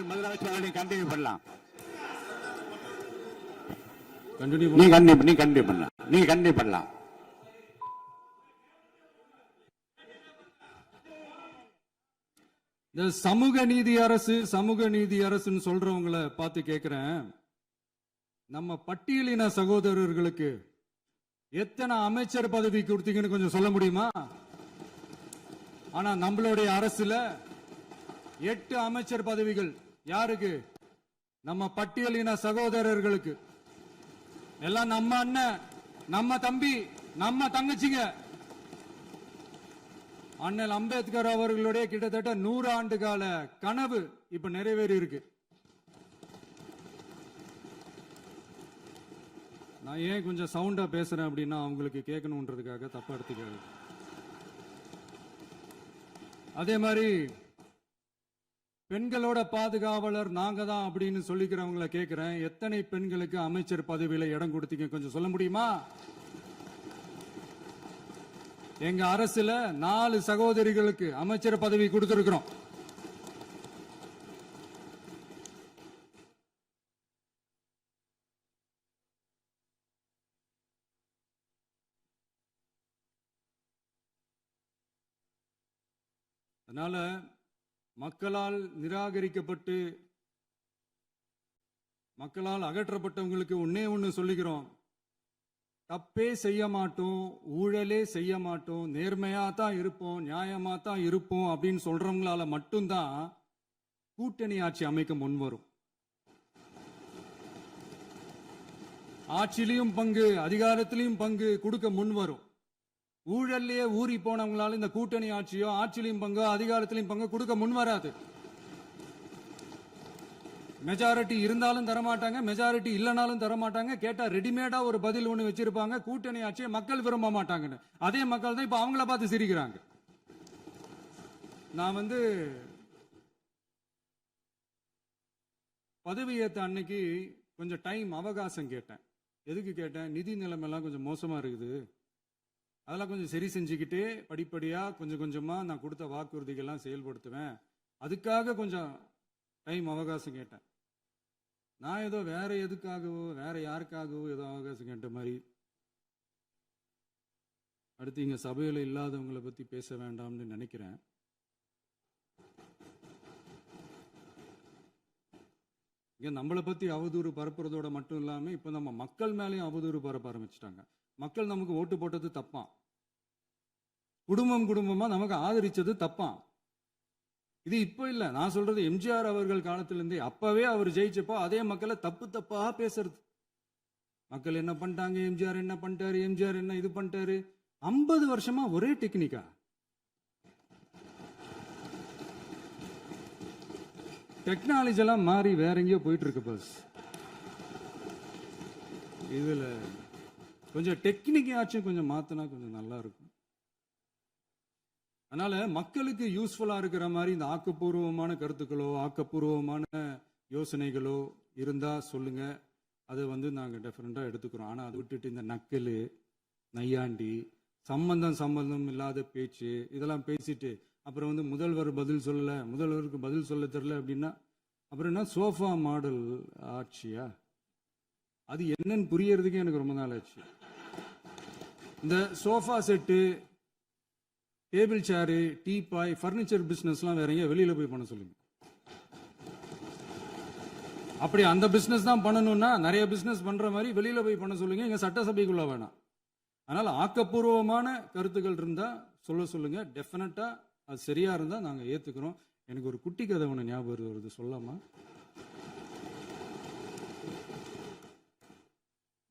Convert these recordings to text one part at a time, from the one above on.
முதலமைச்சர் அவர்களை கண்டினியூ பண்ணலாம். நீ கண்டினியூ பண்ணலாம். இந்த சமூக நீதி அரசுன்னு சொல்றவங்களை பார்த்து கேட்கிறேன், நம்ம பட்டியலின சகோதரர்களுக்கு எத்தனை அமைச்சர் பதவி கொடுத்தீங்கன்னு கொஞ்சம் சொல்ல முடியுமா? ஆனா நம்மளுடைய அரசுல 8 அமைச்சர் பதவிகள் யாருக்கு? நம்ம பட்டியலின சகோதரர்களுக்கு. எல்லாம் நம்ம அண்ணன், நம்ம தம்பி, நம்ம தங்கச்சிங்க. அண்ணல் அம்பேத்கர் அவர்களுடைய கிட்டத்தட்ட 100 ஆண்டு கால கனவு இப்ப நிறைவேறி இருக்கு. நான் ஏன் கொஞ்சம் சவுண்டா பேசுறேன் அப்படின்னா அவங்களுக்கு கேட்கணுன்றதுக்காக தப்பா எடுத்துக்காது. அதே மாதிரி பெண்களோட பாதுகாவலர் நாங்க தான் அப்படின்னு சொல்லிக்கிறவங்களை கேட்கிறேன், எத்தனை பெண்களுக்கு அமைச்சர் பதவியில இடம் கொடுத்தீங்க கொஞ்சம் சொல்ல முடியுமா? எங்க அரசுல 4 சகோதரிகளுக்கு அமைச்சர் பதவி கொடுத்திருக்கிறோம். அதனால மக்களால் நிராகரிக்கப்பட்டு மக்களால் அகற்றப்பட்டவங்களுக்கு ஒண்ணு சொல்லிக்கிறோம், தப்பே செய்ய மாட்டோம், ஊழலே செய்ய மாட்டோம், நேர்மையா தான் இருப்போம், நியாயமா தான் இருப்போம் அப்படின்னு சொல்றவங்களால மட்டும்தான் கூட்டணி ஆட்சி அமைக்க முன்வரும். ஆட்சியிலையும் பங்கு, அதிகாரத்திலையும் பங்கு கொடுக்க முன்வரும். ஊழல்லையே ஊறி போனவங்களால இந்த கூட்டணி ஆட்சியோ, ஆட்சியிலையும் பங்கோ, அதிகாரத்திலையும் பங்கு கொடுக்க முன்வராது. மெஜாரிட்டி இருந்தாலும் தரமாட்டாங்க, மெஜாரிட்டி இல்லைனாலும் தரமாட்டாங்க. கேட்டா ரெடிமேடா ஒரு பதில் ஒண்ணு வச்சிருப்பாங்க, கூட்டணி ஆட்சியை மக்கள் விரும்ப மாட்டாங்கன்னு. அதே மக்கள் தான் இப்ப அவங்கள பார்த்து சிரிக்கிறாங்க. நான் பதவியேற்ற அன்னைக்கு கொஞ்சம் டைம் அவகாசம் கேட்டேன். எதுக்கு கேட்டேன்? நிதி நிலைமைலாம் கொஞ்சம் மோசமா இருக்குது, அதெல்லாம் கொஞ்சம் சரி செஞ்சுக்கிட்டு படிப்படியா கொஞ்சம் கொஞ்சமா நான் கொடுத்த வாக்குறுதிகள்லாம் செயல்படுத்துவேன், அதுக்காக கொஞ்சம் டைம் அவகாசம் கேட்டேன். நான் ஏதோ வேற எதுக்காகவோ வேற யாருக்காகவோ ஏதோ அவகாசம் கேட்ட மாதிரி. அடுத்து இங்க சபையில இல்லாதவங்களை பத்தி பேச வேண்டாம்னு நினைக்கிறேன். இங்க நம்மளை பத்தி அவதூறு பரப்புறதோட மட்டும் இல்லாம இப்ப நம்ம மக்கள் மேலேயும் அவதூறு பரப்ப ஆரம்பிச்சிட்டாங்க. மக்கள் நமக்கு ஓட்டு போட்டது தப்பான், குடும்பமா நமக்கு ஆதரிச்சது தப்பான். இது இப்ப இல்ல, நான் சொல்றது எம்ஜிஆர் அவர்கள் காலத்திலிருந்தே. அப்பவே அவர் ஜெயிச்சப்போ அதே மக்களை தப்பா பேசுறது. மக்கள் என்ன பண்ணிட்டாங்க, எம்ஜிஆர் என்ன பண்ணிட்டாரு, எம்ஜிஆர் என்ன இது பண்ணிட்டாரு. 50 வருஷமா ஒரே டெக்னிக்கா. டெக்னாலஜி எல்லாம் மாறி வேற எங்கேயோ போயிட்டு இருக்கு. பஸ் இதுல கொஞ்சம் டெக்னிக்காச்சும் கொஞ்சம் மாத்தினா கொஞ்சம் நல்லா இருக்கும். அதனால மக்களுக்கு யூஸ்ஃபுல்லா இருக்கிற மாதிரி இந்த ஆக்கப்பூர்வமான கருத்துக்களோ ஆக்கப்பூர்வமான யோசனைகளோ இருந்தா சொல்லுங்க, அதை நாங்க டெஃபரெண்டா எடுத்துக்கிறோம். ஆனா அதை விட்டுட்டு இந்த நக்கல், நையாண்டி, சம்பந்தம் இல்லாத பேச்சு இதெல்லாம் பேசிட்டு அப்புறம் முதல்வர் பதில் சொல்லல, முதல்வருக்கு பதில் சொல்ல தெரியல அப்படின்னா அப்புறம் என்ன சோஃபா மாடல் ஆட்சியா? அது என்னன்னு புரியறதுக்கே எனக்கு ரொம்ப நாள் ஆச்சு. இந்த sofa set, table chair, teapoy, furniture பிசினஸ்லாம் வேற எங்க வெளியில போய் பண்ண சொல்லுங்க. அப்படி அந்த பிசினஸ் தான் பண்ணணும்னா நிறைய பிசினஸ் பண்ற மாதிரி வெளியில போய் பண்ண சொல்லுங்க, இங்க சட்டசபைக்குள்ள வேணாம். அதனால ஆக்கப்பூர்வமான கருத்துக்கள் இருந்தா சொல்லுங்க, டெஃபினட்டா அது சரியா இருந்தா நாங்க ஏத்துக்கிறோம். எனக்கு ஒரு குட்டி கதை ஒண்ணு ஞாபகம் வருது, சொல்லாமா?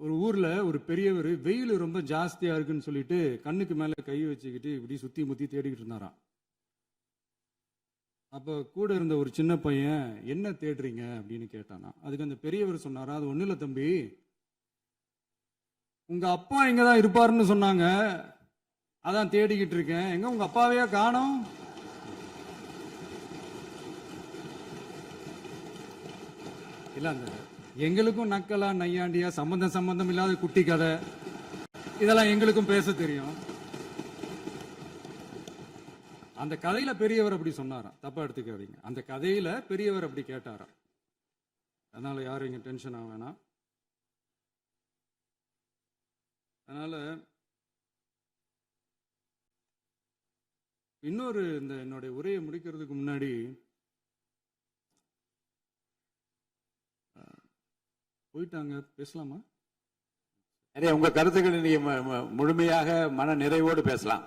ஒரு ஊர்ல ஒரு பெரியவர் வெயில் ரொம்ப ஜாஸ்தியா இருக்குன்னு சொல்லிட்டு கண்ணுக்கு மேல கை வச்சுக்கிட்டு இப்படி சுத்தி முத்தி தேடிக்கிட்டு இருந்தாராம். அப்ப கூட இருந்த ஒரு சின்ன பையன் என்ன தேடுறீங்க அப்படின்னு கேட்டானா. அதுக்கு அந்த பெரியவர் சொன்னாரா, அது ஒண்ணு இல்ல தம்பி, உங்க அப்பா இங்கதான் இருப்பாருன்னு சொன்னாங்க, அதான் தேடிக்கிட்டு இருக்கேன். எங்க உங்க அப்பாவையா காணோம்? இல்ல அந்த எங்களுக்கும் நக்கலா நையாண்டியா சம்பந்தம் இல்லாத குட்டி கதை இதெல்லாம் எங்களுக்கும் பேச தெரியும். அந்த கதையில பெரியவர் அப்படி சொன்னாராம், தப்பா எடுத்துக்காதீங்க. அந்த கதையில பெரியவர் அப்படி கேட்டாராம். அதனால யாரும் இங்க டென்ஷன் ஆக வேணாம். அதனால இன்னொரு இந்த என்னுடைய உரையை முடிக்கிறதுக்கு முன்னாடி போயிட்டாங்க, பேசலாமா? நிறைய உங்க கருத்துக்களை நீங்க முழுமையாக மன நிறைவோடு பேசலாம்.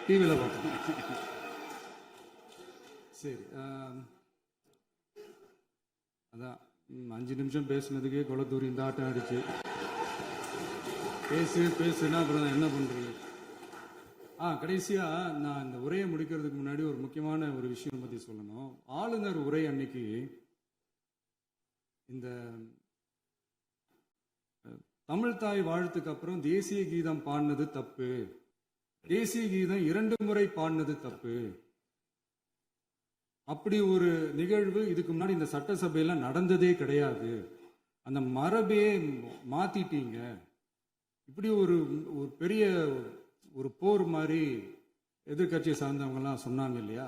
டிவியில் பார்க்கலாம். சரி, அதான் 5 நிமிஷம் பேசுனதுக்கே கொளத்தூரி இந்த ஆட்டம் ஆடிச்சு. பேசுனா அப்புறம் என்ன பண்றது? கடைசியா நான் இந்த உரையை முடிக்கிறதுக்கு முன்னாடி ஒரு முக்கியமான ஒரு விஷயம் பத்தி சொல்லணும். ஆளுநர் உரை அன்னைக்கு இந்த தமிழ் தாய் வாழ்த்துக்கு அப்புறம் தேசிய கீதம் பாடினது தப்பு, தேசிய கீதம் 2 முறை பாடினது தப்பு, அப்படி ஒரு நிகழ்வு இதுக்கு முன்னாடி இந்த சட்டசபையில நடந்ததே கிடையாது, அந்த மரபே மாத்திட்டீங்க, இப்படி ஒரு பெரிய ஒரு போர் மாதிரி எதிர்கட்சியை சார்ந்தவங்க எல்லாம் சொன்னாங்க இல்லையா?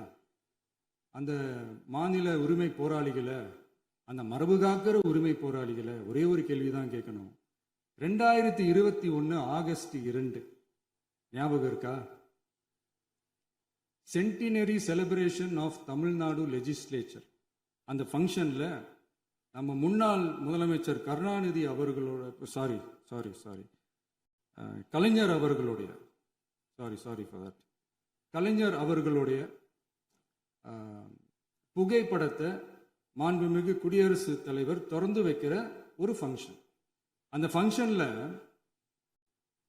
அந்த மாநில உரிமை போராளிகளை, அந்த மரபு காக்கிற உரிமை போராளிகளை ஒரே ஒரு கேள்விதான் கேட்கணும். 2021 ஆகஸ்ட் 2 ஞாபகம் இருக்கா? Centenary celebration of Tamil Nadu legislature. அந்த ஃபங்க்ஷன்ல நம்ம முன்னாள் முதலமைச்சர் கருணாநிதி அவர்களோட கலைஞர் அவர்களுடைய கலைஞர் அவர்களுடைய புகைப்படத்தை மாண்புமிகு குடியரசுத் தலைவர் திறந்து வைக்கிற ஒரு ஃபங்க்ஷன். அந்த ஃபங்க்ஷன்ல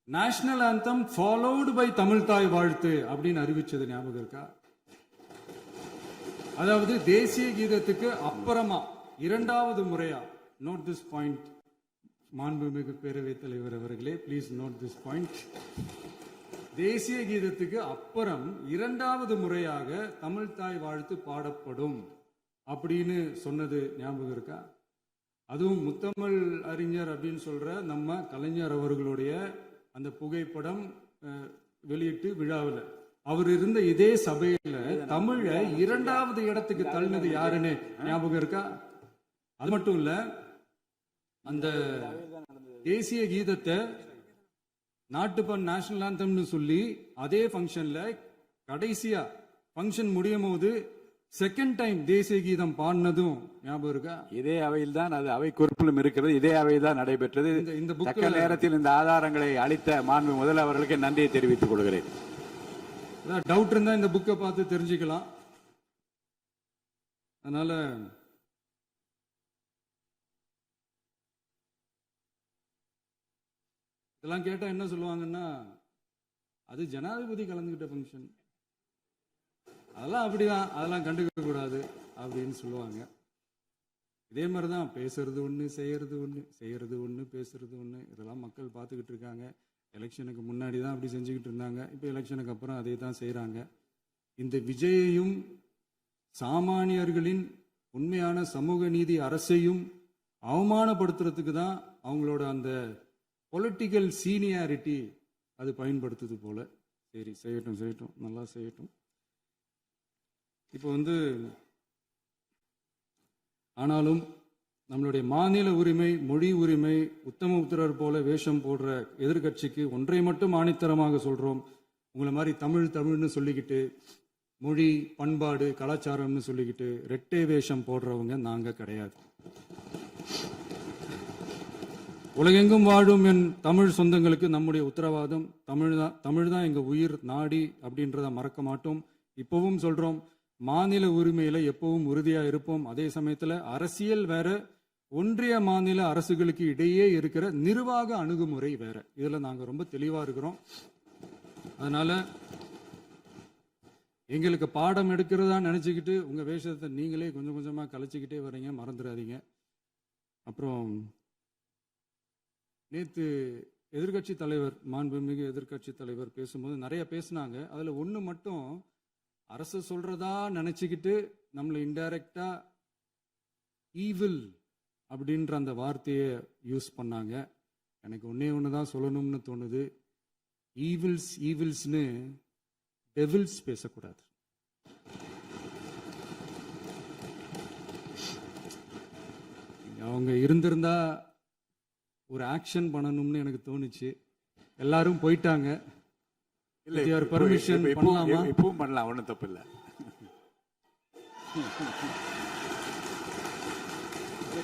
national anthem followed by Tamil Thai Vazhthu அப்படின்னு அறிவிச்சது ஞாபகம் இருக்கா? அதாவது தேசிய கீதத்துக்கு அப்புறமா 2வது முறையா, நோட் திஸ் பாயிண்ட் மாண்புமிகு பேரவைத் தலைவர் அவர்களே, ப்ளீஸ் நோட் திஸ் பாயிண்ட். தேசிய கீதத்துக்கு அப்புறம் 2வது முறையாக தமிழ் தாய் வாழ்த்து பாடப்படும் அப்படின்னு சொன்னது ஞாபகம் இருக்கா? அதுவும் முத்தமிழ் அறிஞர் அப்படின்னு சொல்ற நம்ம கலைஞர் அவர்களுடைய அந்த புகைப்படம் வெளியிட்டு விழாவில் அவர் இருந்த இதே சபையில தமிழ 2வது இடத்துக்கு தள்ளினது யாருன்னு ஞாபகம் இருக்கா? அது மட்டும் இல்ல, அந்த தேசிய கீதத்தை நாட்டுப்பண் நேஷனல் ஆந்தம்னு சொல்லி அதே ஃபங்க்ஷன்ல கடைசியா ஃபங்க்ஷன் முடியும் போது செகண்ட் டைம் தேசிய கீதம் பாடினதும் ஞாபகம் இருக்கா? இதே அவையில் தான், அது அவை குறிப்பிலும் இருக்கிறது, இதே அவையில் தான் நடைபெற்றது. இந்த தக்க நேரத்தில் இந்த ஆதாரங்களை அளித்த மாண்பு முதல்வர் அவர்களுக்கு நன்றியை தெரிவித்துக் கொள்கிறேன். டவுட் இருந்தா இந்த புக்கை பார்த்து தெரிஞ்சுக்கலாம். அதனால இதெல்லாம் கேட்டா என்ன சொல்லுவாங்கன்னா, அது ஜனாதிபதி கலந்துகிட்ட ஃபங்க்ஷன், அதெல்லாம் அப்படிதான், அதெல்லாம் கண்டுக்க கூடாது அப்படின்னு சொல்லுவாங்க. இதே மாதிரிதான் பேசுறது ஒண்ணு, செய்யறது ஒண்ணு, பேசுறது ஒண்ணு. இதெல்லாம் மக்கள் பார்த்துக்கிட்டு இருக்காங்க. எலெக்ஷனுக்கு முன்னாடி தான் அப்படி செஞ்சுக்கிட்டு இருந்தாங்க, இப்போ எலெக்ஷனுக்கு அப்புறம் அதே தான் செய்யறாங்க. இந்த விஜயையும் சாமானியர்களின் உண்மையான சமூக நீதி அரசையும் அவமானப்படுத்துறதுக்கு தான் அவங்களோட அந்த பொலிட்டிக்கல் சீனியாரிட்டி அது பயன்படுத்துது போல. சரி, செய்யட்டும், நல்லா செய்யட்டும். இப்போ ஆனாலும் நம்மளுடைய மாநில உரிமை, மொழி உரிமை, உத்தமபுத்திரர் போல வேஷம் போடுற எதிர்கட்சிக்கு ஒன்றை மட்டும் ஆணித்தரமாக சொல்றோம். உங்களை மாதிரி தமிழ்னு சொல்லிக்கிட்டு, மொழி, பண்பாடு, கலாச்சாரம்னு சொல்லிக்கிட்டு ரெட்டை வேஷம் போடுறவங்க நாங்க கிடையாது. உலகெங்கும் வாழும் என் தமிழ் சொந்தங்களுக்கு நம்முடைய உத்தரவாதம் தமிழ் தான் எங்க உயிர் நாடி அப்படின்றத மறக்க மாட்டோம். இப்பவும் சொல்றோம், மாநில உரிமையில எப்பவும் உறுதியா இருப்போம். அதே சமயத்துல அரசியல் வேற, ஒன்றிய மாநில அரசுகளுக்கு இடையே இருக்கிற நிர்வாக அணுகுமுறை வேற. இதுல நாங்க ரொம்ப தெளிவா இருக்கிறோம். அதனால எங்களுக்கு பாடம் எடுக்கிறதா நினைச்சுக்கிட்டு உங்க வேஷத்தை நீங்களே கொஞ்சம் கொஞ்சமா கலைச்சிக்கிட்டே வர்றீங்க, மறந்துடாதீங்க. அப்புறம் நேற்று எதிர்கட்சி தலைவர், மாண்புமிகு எதிர்கட்சி தலைவர் பேசும்போது நிறைய பேசினாங்க. அதுல ஒண்ணு மட்டும், அரசு சொல்றதா நினைச்சுக்கிட்டு நம்மளை இன்டைரக்டா ஈவில் அப்படின்ற அந்த வார்த்தையை யூஸ் பண்ணாங்க. எனக்கு ஒன்னே ஒண்ணுதான் சொல்லணும்னு தோணுது. ஈவில்ஸ்னு டெவில்ஸ் பேசக்கூடாது. அவங்க இருந்திருந்தா ஒரு ஆக்ஷன் பண்ணணும்னு எனக்கு தோணுச்சு. எல்லாரும் போயிட்டாங்க. இல்ல With your இப்போ- permission இப்போ- இப்போ- பண்ணலாமா? இப்பவும் பண்ணலாம், ஒண்ணும் தப்பு இல்ல.